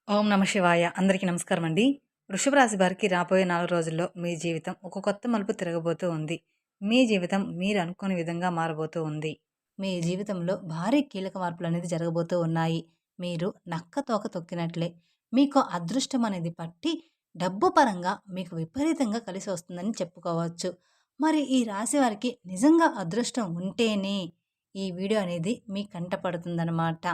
ఓం నమ శివాయ. అందరికీ నమస్కారం అండి. వృషభ రాశి వారికి రాబోయే 4 రోజుల్లో మీ జీవితం ఒక కొత్త మలుపు తిరగబోతూ ఉంది. మీ జీవితం మీరు అనుకోని విధంగా మారబోతూ ఉంది. మీ జీవితంలో భారీ కీలక మార్పులనేది జరగబోతూ ఉన్నాయి. మీరు నక్క తోక తొక్కినట్లే మీకు అదృష్టం అనేది పట్టి డబ్బు పరంగా మీకు విపరీతంగా కలిసి వస్తుందని చెప్పుకోవచ్చు. మరి ఈ రాశి వారికి నిజంగా అదృష్టం ఉంటేనే ఈ వీడియో అనేది మీ కంట పడుతుందనమాట.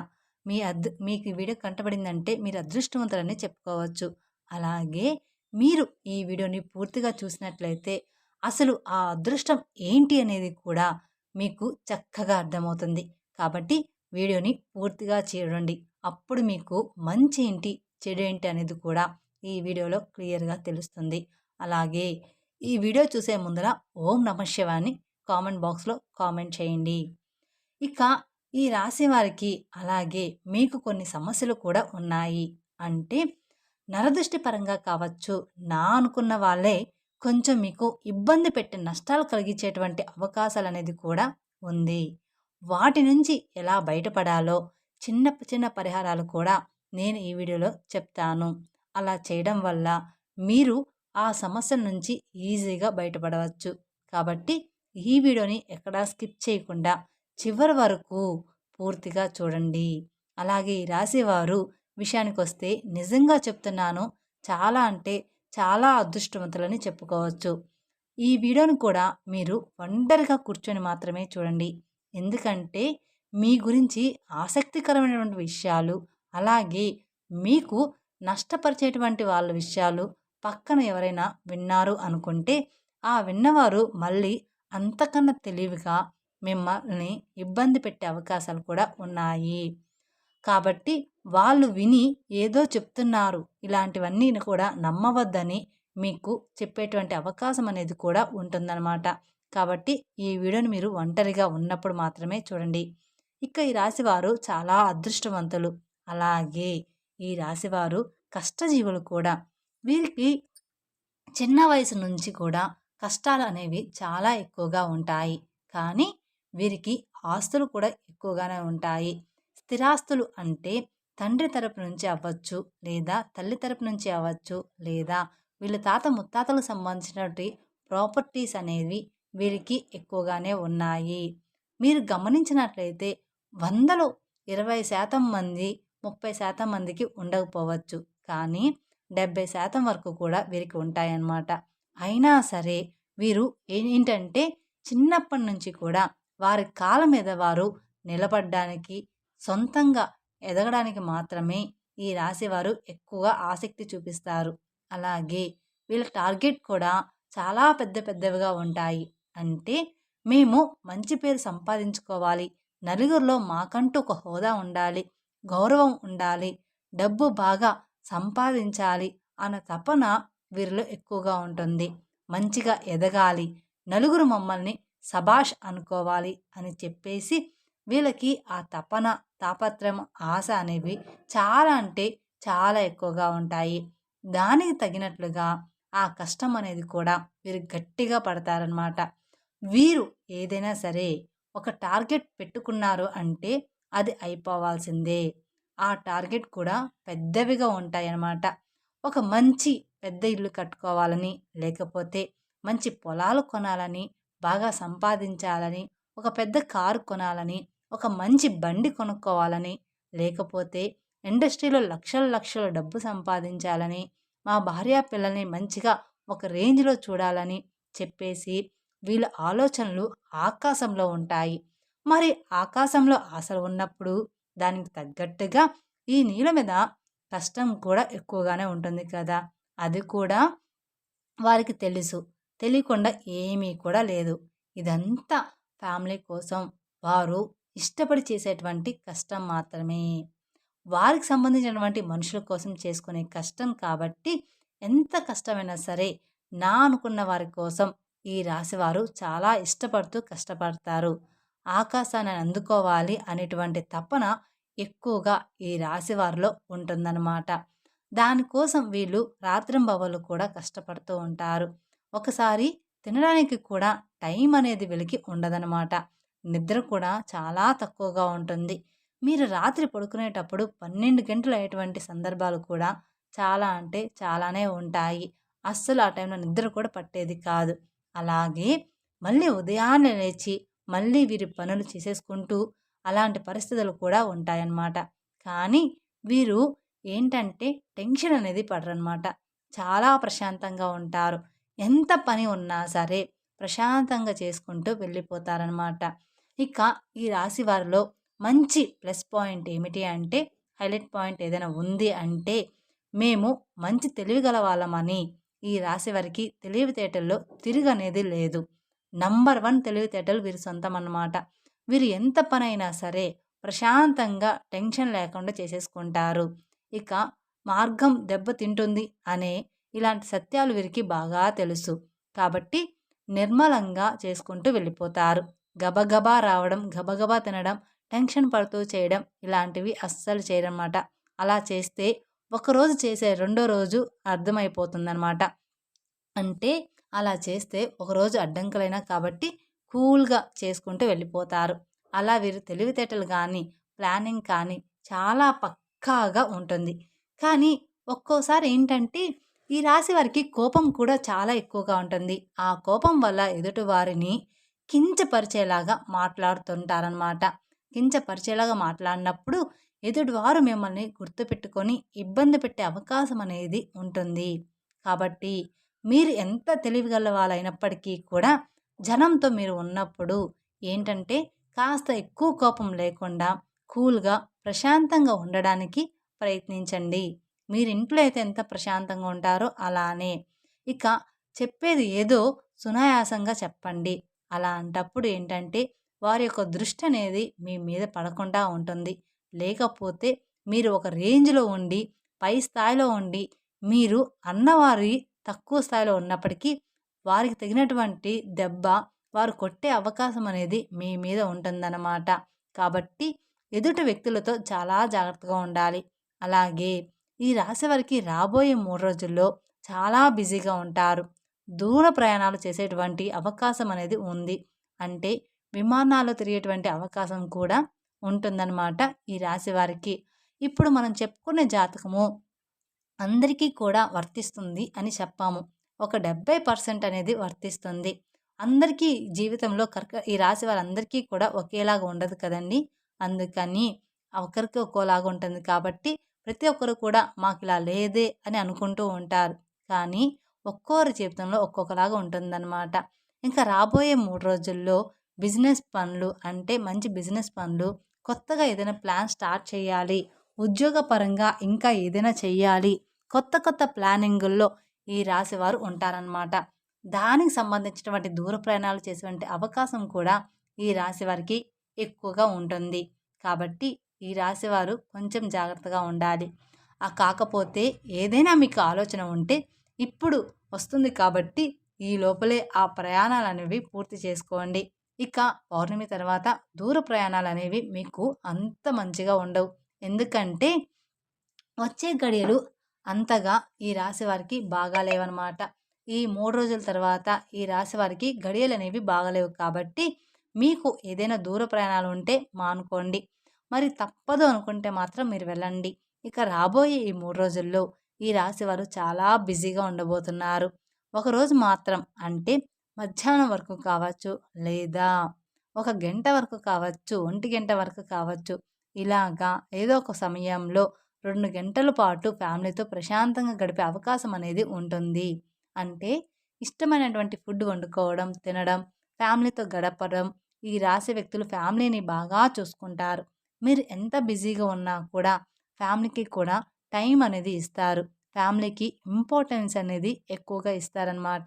మీకు ఈ వీడియో కంటపడిందంటే మీరు అదృష్టవంతులని చెప్పుకోవచ్చు. అలాగే మీరు ఈ వీడియోని పూర్తిగా చూసినట్లయితే అసలు ఆ అదృష్టం ఏంటి అనేది కూడా మీకు చక్కగా అర్థమవుతుంది. కాబట్టి వీడియోని పూర్తిగా చూడండి. అప్పుడు మీకు మంచి ఏంటి, చెడు ఏంటి అనేది కూడా ఈ వీడియోలో క్లియర్‌గా తెలుస్తుంది. అలాగే ఈ వీడియో చూసే ముందర ఓం నమః శివాయ అని కామెంట్ బాక్స్‌లో కామెంట్ చేయండి. ఇక ఈ రాశి వారికి అలాగే మీకు కొన్ని సమస్యలు కూడా ఉన్నాయి. అంటే నరదృష్టి పరంగా కావచ్చు, నా అనుకున్న వాళ్ళే కొంచెం మీకు ఇబ్బంది పెట్టి నష్టాలు కలిగించేటువంటి అవకాశాలనేది కూడా ఉంది. వాటి నుంచి ఎలా బయటపడాలో చిన్న చిన్న పరిహారాలు కూడా నేను ఈ వీడియోలో చెప్తాను. అలా చేయడం వల్ల మీరు ఆ సమస్యల నుంచి ఈజీగా బయటపడవచ్చు. కాబట్టి ఈ వీడియోని ఎక్కడా స్కిప్ చేయకుండా చివరి వరకు పూర్తిగా చూడండి. అలాగే ఈ రాశివారు విషయానికొస్తే నిజంగా చెప్తున్నాను, చాలా అంటే చాలా అదృష్టవంతులని చెప్పుకోవచ్చు. ఈ వీడియోని కూడా మీరు ఒంటరిగా కూర్చొని మాత్రమే చూడండి. ఎందుకంటే మీ గురించి ఆసక్తికరమైనటువంటి విషయాలు, అలాగే మీకు నష్టపరిచేటువంటి వాళ్ళ విషయాలు పక్కన ఎవరైనా విన్నారు అనుకుంటే, ఆ విన్నవారు మళ్ళీ అంతకన్నా తెలివిగా మిమ్మల్ని ఇబ్బంది పెట్టే అవకాశాలు కూడా ఉన్నాయి. కాబట్టి వాళ్ళు విని ఏదో చెప్తున్నారు, ఇలాంటివన్నీ కూడా నమ్మవద్దని మీకు చెప్పేటువంటి అవకాశం అనేది కూడా ఉంటుందన్నమాట. కాబట్టి ఈ వీడియోని మీరు ఒంటరిగా ఉన్నప్పుడు మాత్రమే చూడండి. ఇక ఈ రాశివారు చాలా అదృష్టవంతులు. అలాగే ఈ రాశివారు కష్టజీవులు కూడా. వీరికి చిన్న వయసు నుంచి కూడా కష్టాలు అనేవి చాలా ఎక్కువగా ఉంటాయి. కానీ వీరికి ఆస్తులు కూడా ఎక్కువగానే ఉంటాయి. స్థిరాస్తులు అంటే తండ్రి తరపు నుంచి అవ్వచ్చు, లేదా తల్లి తరపు నుంచి అవ్వచ్చు, లేదా వీళ్ళ తాత ముత్తాతలకు సంబంధించినటువంటి ప్రాపర్టీస్ అనేవి వీరికి ఎక్కువగానే ఉన్నాయి. మీరు గమనించినట్లయితే 100లో 20% మంది, 30% మందికి ఉండకపోవచ్చు. కానీ 70% వరకు కూడా వీరికి ఉంటాయన్నమాట. అయినా సరే వీరు ఏంటంటే చిన్నప్పటి నుంచి కూడా వారి కాళ్ళ మీద వారు నిలబడ్డానికి, సొంతంగా ఎదగడానికి మాత్రమే ఈ రాశివారు ఎక్కువగా ఆసక్తి చూపిస్తారు. అలాగే వీళ్ళ టార్గెట్ కూడా చాలా పెద్ద పెద్దవిగా ఉంటాయి. అంటే మేము మంచి పేరు సంపాదించుకోవాలి, నలుగురిలో మాకంటూ ఒక హోదా ఉండాలి, గౌరవం ఉండాలి, డబ్బు బాగా సంపాదించాలి అన్న తపన వీరిలో ఎక్కువగా ఉంటుంది. మంచిగా ఎదగాలి, నలుగురు మమ్మల్ని శభాష్ అనుకోవాలి అని చెప్పేసి వీళ్ళకి ఆ తపన, తాపత్రయం, ఆశ అనేవి చాలా అంటే చాలా ఎక్కువగా ఉంటాయి. దానికి తగినట్లుగా ఆ కష్టం అనేది కూడా వీరు గట్టిగా పడతారనమాట. వీరు ఏదైనా సరే ఒక టార్గెట్ పెట్టుకున్నారు అంటే అది అయిపోవాల్సిందే. ఆ టార్గెట్ కూడా పెద్దవిగా ఉంటాయన్నమాట. ఒక మంచి పెద్ద ఇల్లు కట్టుకోవాలని, లేకపోతే మంచి పొలాలు కొనాలని, బాగా సంపాదించాలని, ఒక పెద్ద కారు కొనాలని, ఒక మంచి బండి కొనుక్కోవాలని, లేకపోతే ఇండస్ట్రీలో లక్షల లక్షల డబ్బు సంపాదించాలని, మా భార్య పిల్లల్ని మంచిగా ఒక రేంజ్‌లో చూడాలని చెప్పేసి వీళ్ళ ఆలోచనలు ఆకాశంలో ఉంటాయి. మరి ఆకాశంలో ఆశలు ఉన్నప్పుడు దానికి తగ్గట్టుగా ఈ నీళ్ళ మీద కష్టం కూడా ఎక్కువగానే ఉంటుంది కదా! అది కూడా వారికి తెలుసు. తెలియకుండా ఏమీ కూడా లేదు. ఇదంతా ఫ్యామిలీ కోసం వారు ఇష్టపడి చేసేటువంటి కష్టం మాత్రమే. వారికి సంబంధించినటువంటి మనుషుల కోసం చేసుకునే కష్టం కాబట్టి ఎంత కష్టమైనా సరే నా అనుకున్న వారి కోసం ఈ రాశివారు చాలా ఇష్టపడుతూ కష్టపడతారు. ఆకాశాన్ని అందుకోవాలి అనేటువంటి తపన ఎక్కువగా ఈ రాశివారిలో ఉంటుందన్నమాట. దానికోసం వీళ్ళు రాత్రింబవళ్ళు కూడా కష్టపడుతూ ఉంటారు. ఒకసారి తినడానికి కూడా టైం అనేది వీళ్ళకి ఉండదనమాట. నిద్ర కూడా చాలా తక్కువగా ఉంటుంది. మీరు రాత్రి పడుకునేటప్పుడు 12 గంటలు అయ్యేటువంటి సందర్భాలు కూడా చాలా అంటే చాలానే ఉంటాయి. అస్సలు ఆ టైంలో నిద్ర కూడా పట్టేది కాదు. అలాగే మళ్ళీ ఉదయాన్నే లేచి మళ్ళీ వీరి పనులు చేసేసుకుంటూ అలాంటి పరిస్థితులు కూడా ఉంటాయన్నమాట. కానీ వీరు ఏంటంటే టెన్షన్ అనేది పడరనమాట. చాలా ప్రశాంతంగా ఉంటారు. ఎంత పని ఉన్నా సరే ప్రశాంతంగా చేసుకుంటూ వెళ్ళిపోతారనమాట. ఇక ఈ రాశి వారిలో మంచి ప్లస్ పాయింట్ ఏమిటి అంటే, హైలైట్ పాయింట్ ఏదైనా ఉంది అంటే, మేము మంచి తెలివిగల వాళ్ళమని ఈ రాశి వారికి తెలివితేటల్లో తిరుగనేది లేదు. నంబర్ 1 తెలివితేటలు వీరి సొంతం అన్నమాట. వీరు ఎంత పనైనా సరే ప్రశాంతంగా టెన్షన్ లేకుండా చేసేసుకుంటారు. ఇక మార్గం దెబ్బతింటుంది అనే ఇలాంటి సత్యాలు వీరికి బాగా తెలుసు. కాబట్టి నిర్మలంగా చేసుకుంటూ వెళ్ళిపోతారు. గబగబా రావడం, గబగబా తినడం, టెన్షన్ పడుతూ చేయడం ఇలాంటివి అస్సలు చేయరనమాట. అలా చేస్తే ఒకరోజు చేసే రెండో రోజు అర్థమైపోతుందనమాట. అంటే అలా చేస్తే ఒకరోజు అడ్డంకులైనా కాబట్టి కూల్‌గా చేసుకుంటూ వెళ్ళిపోతారు. అలా వీరు తెలివితేటలు గానీ, ప్లానింగ్ కానీ చాలా పక్కాగా ఉంటుంది. కానీ ఒక్కోసారి ఏంటంటే ఈ రాశి వారికి కోపం కూడా చాలా ఎక్కువగా ఉంటుంది. ఆ కోపం వల్ల ఎదుటి వారిని కించపరిచేలాగా మాట్లాడుతుంటారనమాట. కించపరిచేలాగా మాట్లాడినప్పుడు ఎదుటివారు మిమ్మల్ని గుర్తుపెట్టుకొని ఇబ్బంది పెట్టే అవకాశం అనేది ఉంటుంది. కాబట్టి మీరు ఎంత తెలివిగల వాళ్ళైనప్పటికీ కూడా జనంతో మీరు ఉన్నప్పుడు ఏంటంటే కాస్త ఎక్కువ కోపం లేకుండా కూల్‌గా, ప్రశాంతంగా ఉండడానికి ప్రయత్నించండి. మీరు ఇంట్లో అయితే ఎంత ప్రశాంతంగా ఉంటారో అలానే. ఇక చెప్పేది ఏదో సునాయాసంగా చెప్పండి. అలాంటప్పుడు ఏంటంటే వారి యొక్క దృష్టి అనేది మీ మీద పడకుండా ఉంటుంది. లేకపోతే మీరు ఒక రేంజ్‌లో ఉండి, పై స్థాయిలో ఉండి, మీరు అన్నవారి తక్కువ స్థాయిలో ఉన్నప్పటికీ వారికి తగినటువంటి దెబ్బ వారు కొట్టే అవకాశం అనేది మీ మీద ఉంటుందన్నమాట. కాబట్టి ఎదుటి వ్యక్తులతో చాలా జాగ్రత్తగా ఉండాలి. అలాగే ఈ రాశి వారికి రాబోయే 3 రోజుల్లో చాలా బిజీగా ఉంటారు. దూర ప్రయాణాలు చేసేటువంటి అవకాశం అనేది ఉంది. అంటే విమానాల్లో తిరిగేటువంటి అవకాశం కూడా ఉంటుందన్నమాట ఈ రాశి వారికి. ఇప్పుడు మనం చెప్పుకునే జాతకము అందరికీ కూడా వర్తిస్తుంది అని చెప్పాము. ఒక 70% అనేది వర్తిస్తుంది. అందరికీ జీవితంలో ఈ రాశి వారందరికీ కూడా ఒకేలాగా ఉండదు కదండీ! అందుకని ఒకరికి ఒక్కోలాగా ఉంటుంది కాబట్టి ప్రతి ఒక్కరు కూడా మాకిలా లేదే అని అనుకుంటూ ఉంటారు. కానీ ఒక్కోరి జీవితంలో ఒక్కొక్కలాగా ఉంటుందన్నమాట. ఇంకా రాబోయే 3 రోజుల్లో బిజినెస్ పనులు అంటే మంచి బిజినెస్ పనులు, కొత్తగా ఏదైనా ప్లాన్ స్టార్ట్ చేయాలి, ఉద్యోగపరంగా ఇంకా ఏదైనా చెయ్యాలి, కొత్త కొత్త ప్లానింగుల్లో ఈ రాశివారు ఉంటారనమాట. దానికి సంబంధించినటువంటి దూర ప్రయాణాలు చేసేటువంటి అవకాశం కూడా ఈ రాశి వారికి ఎక్కువగా ఉంటుంది. కాబట్టి ఈ రాశివారు కొంచెం జాగ్రత్తగా ఉండాలి. కాకపోతే ఏదైనా మీకు ఆలోచన ఉంటే ఇప్పుడు వస్తుంది కాబట్టి ఈ లోపలే ఆ ప్రయాణాలనేవి పూర్తి చేసుకోండి. ఇక పౌర్ణమి తర్వాత దూర ప్రయాణాలనేవి మీకు అంత మంచిగా ఉండవు. ఎందుకంటే వచ్చే గడియలు అంతగా ఈ రాశి వారికి బాగాలేవన్నమాట. ఈ 3 రోజుల తర్వాత ఈ రాశి వారికి గడియలనేవి బాగాలేవు కాబట్టి మీకు ఏదైనా దూర ప్రయాణాలు ఉంటే మానుకోండి. మరి తప్పదు అనుకుంటే మాత్రం మీరు వెళ్ళండి. ఇక రాబోయే ఈ 3 రోజుల్లో ఈ రాశి వారు చాలా బిజీగా ఉండబోతున్నారు. ఒకరోజు మాత్రం అంటే మధ్యాహ్నం వరకు కావచ్చు, లేదా ఒక గంట వరకు కావచ్చు, ఒంటి గంట వరకు కావచ్చు. ఇలాగా ఏదో ఒక సమయంలో 2 గంటల పాటు ఫ్యామిలీతో ప్రశాంతంగా గడిపే అవకాశం అనేది ఉంటుంది. అంటే ఇష్టమైనటువంటి ఫుడ్ వండుకోవడం, తినడం, ఫ్యామిలీతో గడపడం. ఈ రాశి వ్యక్తులు ఫ్యామిలీని బాగా చూసుకుంటారు. మీరు ఎంత బిజీగా ఉన్నా కూడా ఫ్యామిలీకి కూడా టైం అనేది ఇస్తారు. ఫ్యామిలీకి ఇంపార్టెన్స్ అనేది ఎక్కువగా ఇస్తారనమాట.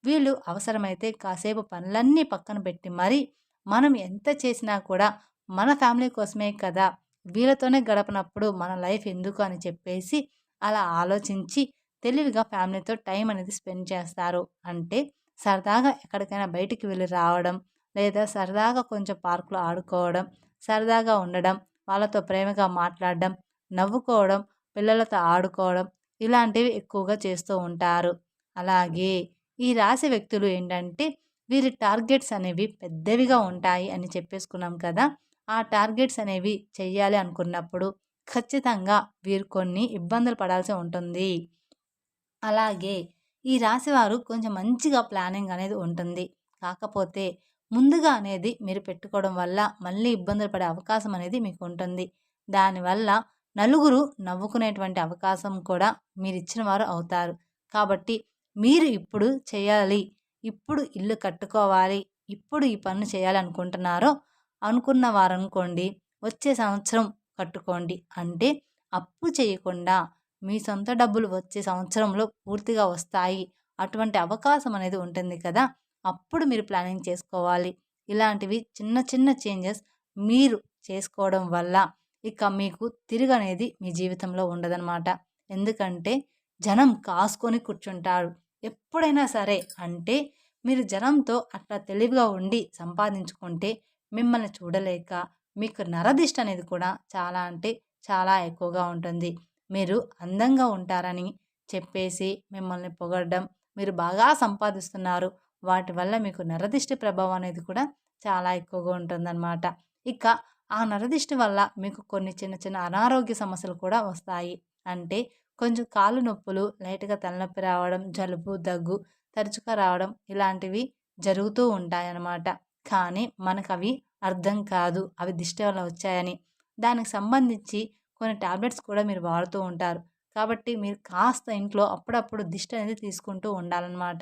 వీళ్ళు అవసరమైతే కాసేపు పనులన్నీ పక్కన పెట్టి మరి మనం ఎంత చేసినా కూడా మన ఫ్యామిలీ కోసమే కదా! వీళ్ళతోనే గడపనప్పుడు మన లైఫ్ ఎందుకు అని చెప్పేసి అలా ఆలోచించి తెలివిగా ఫ్యామిలీతో టైం అనేది స్పెండ్ చేస్తారు. అంటే సరదాగా ఎక్కడికైనా బయటికి వెళ్ళి రావడం, లేదా సరదాగా కొంచెం పార్క్‌లో ఆడుకోవడం, సరదాగా ఉండడం, వాళ్ళతో ప్రేమగా మాట్లాడడం, నవ్వుకోవడం, పిల్లలతో ఆడుకోవడం ఇలాంటివి ఎక్కువగా చేస్తూ ఉంటారు. అలాగే ఈ రాశి వ్యక్తులు ఏంటంటే వీరి టార్గెట్స్ అనేవి పెద్దవిగా ఉంటాయి అని చెప్పేసుకున్నాం కదా! ఆ టార్గెట్స్ అనేవి చెయ్యాలి అనుకున్నప్పుడు ఖచ్చితంగా వీరు కొన్ని ఇబ్బందులు పడాల్సి ఉంటుంది. అలాగే ఈ రాశివారు కొంచెం మంచిగా ప్లానింగ్ అనేది ఉంటుంది. కాకపోతే ముందుగా అనేది మీరు పెట్టుకోవడం వల్ల మళ్ళీ ఇబ్బందులు పడే అవకాశం అనేది మీకు ఉంటుంది. దానివల్ల నలుగురు నవ్వుకునేటువంటి అవకాశం కూడా మీరిచ్చిన వారు అవుతారు. కాబట్టి మీరు ఇప్పుడు చేయాలి, ఇప్పుడు ఇల్లు కట్టుకోవాలి, ఇప్పుడు ఈ పనులు చేయాలి అనుకున్న వారనుకోండి, వచ్చే సంవత్సరం కట్టుకోండి. అంటే అప్పు చేయకుండా మీ సొంత డబ్బులు వచ్చే సంవత్సరంలో పూర్తిగా వస్తాయి. అటువంటి అవకాశం అనేది ఉంటుంది కదా! అప్పుడు మీరు ప్లానింగ్ చేసుకోవాలి. ఇలాంటివి చిన్న చిన్న చేంజెస్ మీరు చేసుకోవడం వల్ల ఇక మీకు తిరుగనేది మీ జీవితంలో ఉండదనమాట. ఎందుకంటే జనం కాసుకొని కూర్చుంటారు. ఎప్పుడైనా సరే అంటే మీరు జనంతో అట్లా తెలివిగా ఉండి సంపాదించుకుంటే మిమ్మల్ని చూడలేక మీకు నరదిష్టి అనేది కూడా చాలా అంటే చాలా ఎక్కువగా ఉంటుంది. మీరు అందంగా ఉంటారని చెప్పేసి మిమ్మల్ని పొగడడం, మీరు బాగా సంపాదిస్తున్నారు, వాటి వల్ల మీకు నరదిష్టి ప్రభావం అనేది కూడా చాలా ఎక్కువగా ఉంటుందన్నమాట. ఇక ఆ నరదిష్టి వల్ల మీకు కొన్ని చిన్న చిన్న అనారోగ్య సమస్యలు కూడా వస్తాయి. అంటే కొంచెం కాళ్ళు నొప్పులు, లైట్‌గా తలనొప్పి రావడం, జలుబు, దగ్గు తరచుగా రావడం ఇలాంటివి జరుగుతూ ఉంటాయన్నమాట. కానీ మనకవి అర్థం కాదు. అవి దిష్టి వల్ల వచ్చాయని. దానికి సంబంధించి కొన్ని టాబ్లెట్స్ కూడా మీరు వాడుతూ ఉంటారు. కాబట్టి మీరు కాస్త ఇంట్లో అప్పుడప్పుడు దిష్టి అనేది తీసుకుంటూ ఉండాలన్నమాట.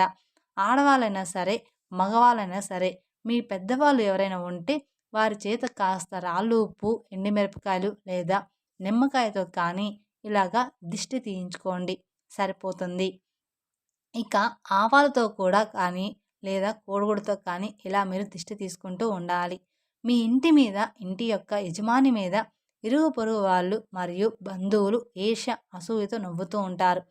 ఆడవాళ్ళైనా సరే, మగవాళ్ళైనా సరే, మీ పెద్దవాళ్ళు ఎవరైనా ఉంటే వారి చేత కాస్త రాళ్ళు ఉప్పు, ఎండుమిరపకాయలు లేదా నిమ్మకాయతో కానీ ఇలాగా దిష్టి తీయించుకోండి, సరిపోతుంది. ఇక ఆవాలతో కూడా కానీ లేదా కోడిగుడ్డుతో కానీ ఇలా మీరు దిష్టి తీసుకుంటూ ఉండాలి. మీ ఇంటి మీద, ఇంటి యొక్క యజమాని మీద ఇరుగు పొరుగు వాళ్ళు మరియు బంధువులు ఈర్ష్య, అసూయతో నవ్వుతూ ఉంటారు.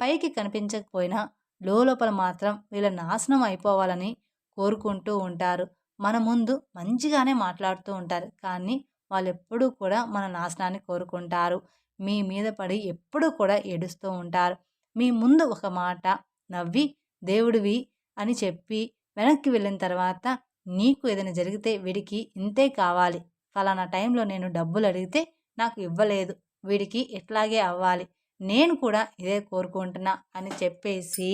పైకి కనిపించకపోయినా లోపల మాత్రం వీళ్ళ నాశనం అయిపోవాలని కోరుకుంటూ ఉంటారు. మన ముందు మంచిగానే మాట్లాడుతూ ఉంటారు. కానీ వాళ్ళెప్పుడూ కూడా మన నాశనాన్ని కోరుకుంటారు. మీ మీద పడి ఎప్పుడూ కూడా ఏడుస్తూ ఉంటారు. మీ ముందు ఒక మాట నవ్వి దేవుడివి అని చెప్పి వెనక్కి వెళ్ళిన తర్వాత నీకు ఏదైనా జరిగితే వీడికి ఇంతే కావాలి, ఫలానా టైంలో నేను డబ్బులు అడిగితే నాకు ఇవ్వలేదు, వీడికి ఇట్లాగే అవ్వాలి, నేను కూడా ఇదే కోరుకుంటున్నా అని చెప్పేసి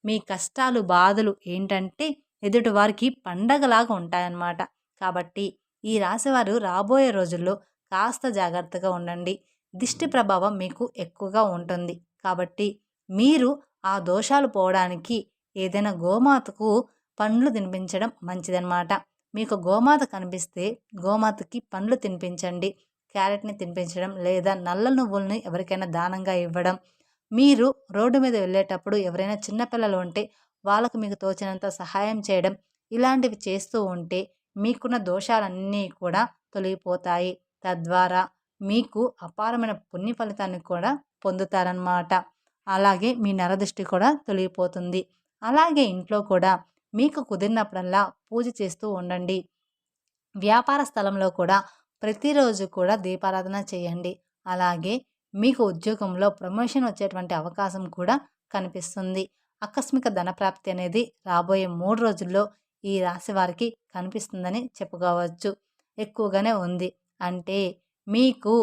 మీ కష్టాలు బాధలు ఏంటంటే ఎదుటి వారికి పండగలాగా ఉంటాయన్నమాట. కాబట్టి ఈ రాశివారు రాబోయే రోజుల్లో కాస్త జాగ్రత్తగా ఉండండి. దిష్టి ప్రభావం మీకు ఎక్కువగా ఉంటుంది. కాబట్టి మీరు ఆ దోషాలు పోవడానికి ఏదైనా గోమాతకు పండ్లు తినిపించడం మంచిదన్నమాట. మీకు గోమాత కనిపిస్తే గోమాతకి పండ్లు తినిపించండి. క్యారెట్‌ని తినిపించడం లేదా నల్ల నువ్వుల్ని ఎవరికైనా దానంగా ఇవ్వడం. మీరు రోడ్డు మీద వెళ్ళేటప్పుడు ఎవరైనా చిన్న పిల్లలు ఉంటే వాళ్ళకు మీకు తోచినంత సహాయం చేయడం. ఇలాంటివి చేస్తూ ఉంటే మీకున్న దోషాలన్నీ కూడా తొలగిపోతాయి. తద్వారా మీకు అపారమైన పుణ్య ఫలితాన్ని కూడా పొందుతారన్నమాట. అలాగే మీ నరదృష్టి కూడా తొలగిపోతుంది. అలాగే ఇంట్లో కూడా మీకు కుదిరినప్పుడల్లా పూజ చేస్తూ ఉండండి. వ్యాపార స్థలంలో కూడా ప్రతిరోజు కూడా దీపారాధన చేయండి. అలాగే మీకు ఉద్యోగంలో ప్రమోషన్ వచ్చేటువంటి అవకాశం కూడా కనిపిస్తుంది. ఆకస్మిక ధనప్రాప్తి అనేది రాబోయే 3 రోజుల్లో ఈ రాశి వారికి కనిపిస్తుందని చెప్పుకోవచ్చు. ఎక్కువగానే ఉంది. అంటే మీకు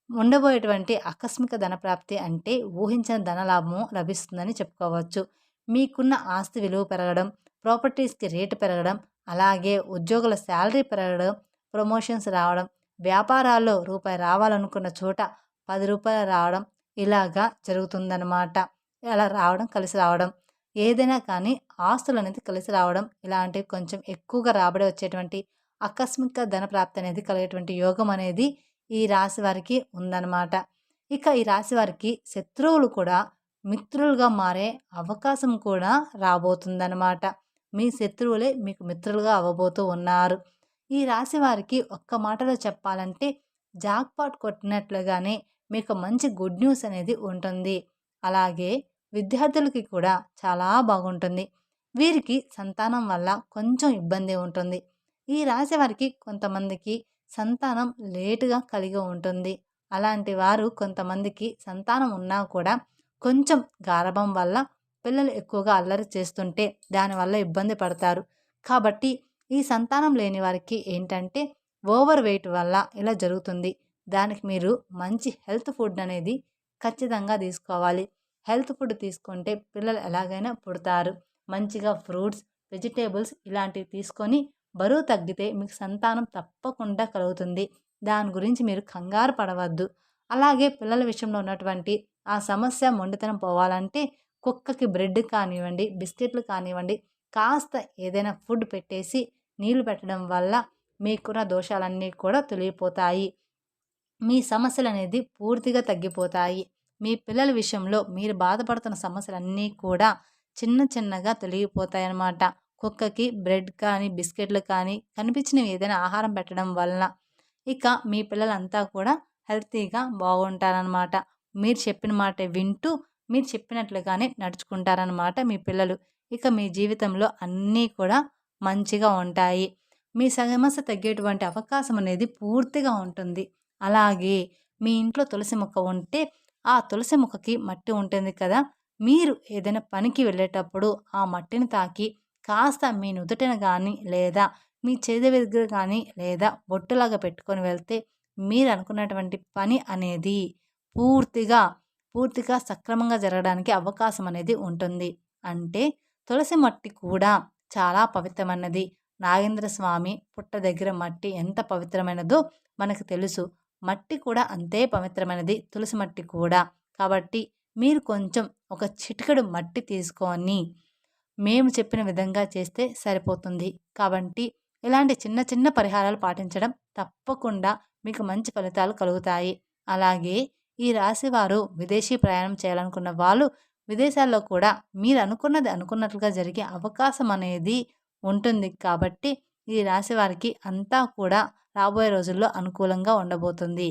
ఉండబోయేటువంటి ఆకస్మిక ధనప్రాప్తి అంటే ఊహించని ధనలాభము లభిస్తుందని చెప్పుకోవచ్చు. మీకున్న ఆస్తి విలువ పెరగడం, ప్రాపర్టీస్‌కి రేటు పెరగడం, అలాగే ఉద్యోగుల శాలరీ పెరగడం, ప్రమోషన్స్ రావడం, వ్యాపారాల్లో రూపాయి రావాలనుకున్న చోట రూ. 10 రావడం ఇలాగా జరుగుతుందనమాట. అలా రావడం, కలిసి రావడం. ఏదైనా కానీ ఆస్తులనేది కలిసి రావడం, ఇలాంటివి కొంచెం ఎక్కువగా రాబడి వచ్చేటువంటి ఆకస్మిక ధన ప్రాప్తి అనేది కలిగేటువంటి యోగం అనేది ఈ రాశి వారికి ఉందన్నమాట. ఇక ఈ రాశి వారికి శత్రువులు కూడా మిత్రులుగా మారే అవకాశం కూడా రాబోతుందన్నమాట. మీ శత్రువులే మీకు మిత్రులుగా అవ్వబోతూ ఉన్నారు. ఈ రాశి వారికి ఒక్క మాటలో చెప్పాలంటే జాక్‌పాట్ కొట్టినట్లుగానే మీకు మంచి గుడ్ న్యూస్ అనేది ఉంటుంది. అలాగే విద్యార్థులకి కూడా చాలా బాగుంటుంది. వీరికి సంతానం వల్ల కొంచెం ఇబ్బంది ఉంటుంది. ఈ రాశి వారికి కొంతమందికి సంతానం లేటుగా కలిగి ఉంటుంది. అలాంటి వారు కొంతమందికి సంతానం ఉన్నా కూడా కొంచెం గారాబం వల్ల పిల్లలు ఎక్కువగా అల్లరి చేస్తుంటే దానివల్ల ఇబ్బంది పడతారు. కాబట్టి ఈ సంతానం లేని వారికి ఏంటంటే ఓవర్ వెయిట్ వల్ల ఇలా జరుగుతుంది. దానికి మీరు మంచి హెల్త్ ఫుడ్ అనేది ఖచ్చితంగా తీసుకోవాలి. హెల్త్ ఫుడ్ తీసుకుంటే పిల్లలు ఎలాగైనా పుడతారు. మంచిగా ఫ్రూట్స్, వెజిటేబుల్స్ ఇలాంటివి తీసుకొని బరువు తగ్గితే మీకు సంతానం తప్పకుండా కలుగుతుంది. దాని గురించి మీరు కంగారు పడవద్దు. అలాగే పిల్లల విషయంలో ఉన్నటువంటి ఆ సమస్య మొండితనం పోవాలంటే కుక్కకి బ్రెడ్ కానివ్వండి, బిస్కెట్లు కానివ్వండి, కాస్త ఏదైనా ఫుడ్ పెట్టేసి నీళ్లు పెట్టడం వల్ల మీకున్న దోషాలన్నీ కూడా తొలగిపోతాయి. మీ సమస్యలనేది పూర్తిగా తగ్గిపోతాయి. మీ పిల్లల విషయంలో మీరు బాధపడుతున్న సమస్యలన్నీ కూడా చిన్న చిన్నగా తొలగిపోతాయన్నమాట. కుక్కకి బ్రెడ్ కానీ, బిస్కెట్లు కానీ కనిపించినవి ఏదైనా ఆహారం పెట్టడం వలన ఇక మీ పిల్లలంతా కూడా హెల్తీగా బాగుంటారనమాట. మీరు చెప్పిన మాట వింటూ మీరు చెప్పినట్లుగానే నడుచుకుంటారనమాట మీ పిల్లలు. ఇక మీ జీవితంలో అన్నీ కూడా మంచిగా ఉంటాయి. మీ సమస్య తగ్గేటువంటి అవకాశం అనేది పూర్తిగా ఉంటుంది. అలాగే మీ ఇంట్లో తులసి మొక్క ఉంటే ఆ తులసి మొక్కకి మట్టి ఉంటుంది కదా! మీరు ఏదైనా పనికి వెళ్ళేటప్పుడు ఆ మట్టిని తాకి కాస్త మీ నుదుటిన గానీ లేదా మీ చేతి దగ్గర కానీ లేదా బొట్టులాగా పెట్టుకొని వెళ్తే మీరు అనుకున్నటువంటి పని అనేది పూర్తిగా పూర్తిగా సక్రమంగా జరగడానికి అవకాశం అనేది ఉంటుంది. అంటే తులసి మట్టి కూడా చాలా పవిత్రమైనది. నాగేంద్ర స్వామి పుట్ట దగ్గర మట్టి ఎంత పవిత్రమైనదో మనకు తెలుసు. మట్టి కూడా అంతే పవిత్రమైనది, తులసి మట్టి కూడా. కాబట్టి మీరు కొంచెం ఒక చిటికెడు మట్టి తీసుకొని మేము చెప్పిన విధంగా చేస్తే సరిపోతుంది. కాబట్టి ఇలాంటి చిన్న చిన్న పరిహారాలు పాటించడం తప్పకుండా మీకు మంచి ఫలితాలు కలుగుతాయి. అలాగే ఈ రాశివారు విదేశీ ప్రయాణం చేయాలనుకున్న వాళ్ళు విదేశాల్లో కూడా మీరు అనుకున్నది అనుకున్నట్లుగా జరిగే అవకాశం అనేది ఉంటుంది. కాబట్టి ఈ రాశి వారికి అంతా కూడా రాబోయే రోజుల్లో అనుకూలంగా ఉండబోతుంది.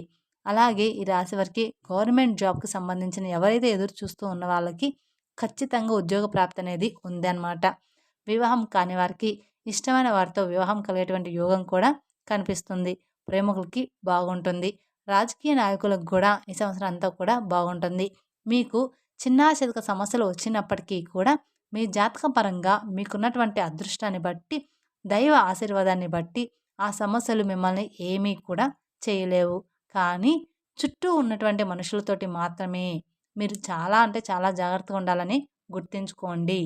అలాగే ఈ రాశి వారికి గవర్నమెంట్ జాబ్కి సంబంధించిన ఎవరైతే ఎదురు చూస్తూ ఉన్న వాళ్ళకి ఖచ్చితంగా ఉద్యోగ ప్రాప్తి అనేది ఉందన్నమాట. వివాహం కాని వారికి ఇష్టమైన వారితో వివాహం కలిగేటువంటి యోగం కూడా కనిపిస్తుంది. ప్రేమికులకి బాగుంటుంది. రాజకీయ నాయకులకు కూడా ఈ సంవత్సరం అంతా కూడా బాగుంటుంది. మీకు చిన్నా చితక సమస్యలు వచ్చినప్పటికీ కూడా మీ జాతకం పరంగా మీకున్నటువంటి అదృష్టాన్ని బట్టి, దైవ ఆశీర్వాదాన్ని బట్టి ఆ సమస్యలు మిమ్మల్ని ఏమీ కూడా చేయలేవు. కానీ చుట్టూ ఉన్నటువంటి మనుషులతోటి మాత్రమే మీరు చాలా అంటే చాలా జాగ్రత్తగా ఉండాలని గుర్తుంచుకోండి.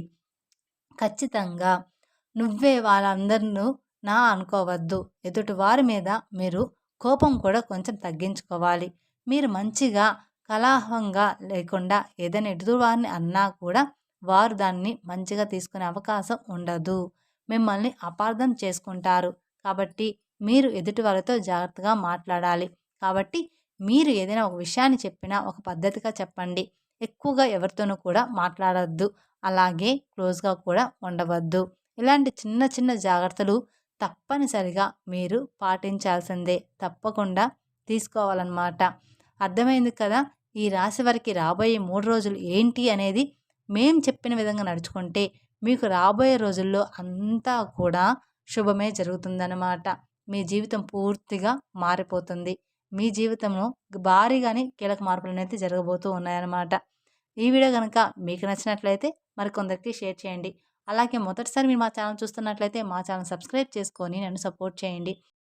ఖచ్చితంగా నువ్వే వాళ్ళందరినూ నా అనుకోవద్దు. ఎదుటి వారి మీద మీరు కోపం కూడా కొంచెం తగ్గించుకోవాలి. మీరు మంచిగా కలహంగా లేకుండా ఏదైనా ఎదుటివారిని అన్నా కూడా వారు దాన్ని మంచిగా తీసుకునే అవకాశం ఉండదు. మిమ్మల్ని అపార్థం చేసుకుంటారు. కాబట్టి మీరు ఎదుటి వాళ్ళతో జాగ్రత్తగా మాట్లాడాలి. కాబట్టి మీరు ఏదైనా ఒక విషయాన్ని చెప్పినా ఒక పద్ధతిగా చెప్పండి. ఎక్కువగా ఎవరితోనూ కూడా మాట్లాడొద్దు. అలాగే క్లోజ్గా కూడా ఉండవద్దు. ఇలాంటి చిన్న చిన్న జాగ్రత్తలు తప్పనిసరిగా మీరు పాటించాల్సిందే. తప్పకుండా తీసుకోవాలన్నమాట. అర్థమైంది కదా! ఈ రాశి వారికి రాబోయే 3 రోజులు ఏంటి అనేది మేము చెప్పిన విధంగా నడుచుకుంటే మీకు రాబోయే రోజుల్లో అంతా కూడా శుభమే జరుగుతుందన్నమాట. మీ జీవితం పూర్తిగా మారిపోతుంది. మీ జీవితంలో భారీగానే కీలక మార్పులనేది జరగబోతూ ఉన్నాయన్నమాట. ఈ వీడియో కనుక మీకు నచ్చినట్లయితే మరికొందరికి షేర్ చేయండి. అలాగే మొదటిసారి మీరు మా ఛానల్ చూస్తున్నట్లయితే మా ఛానల్ సబ్స్క్రైబ్ చేసుకొని నన్ను సపోర్ట్ చేయండి.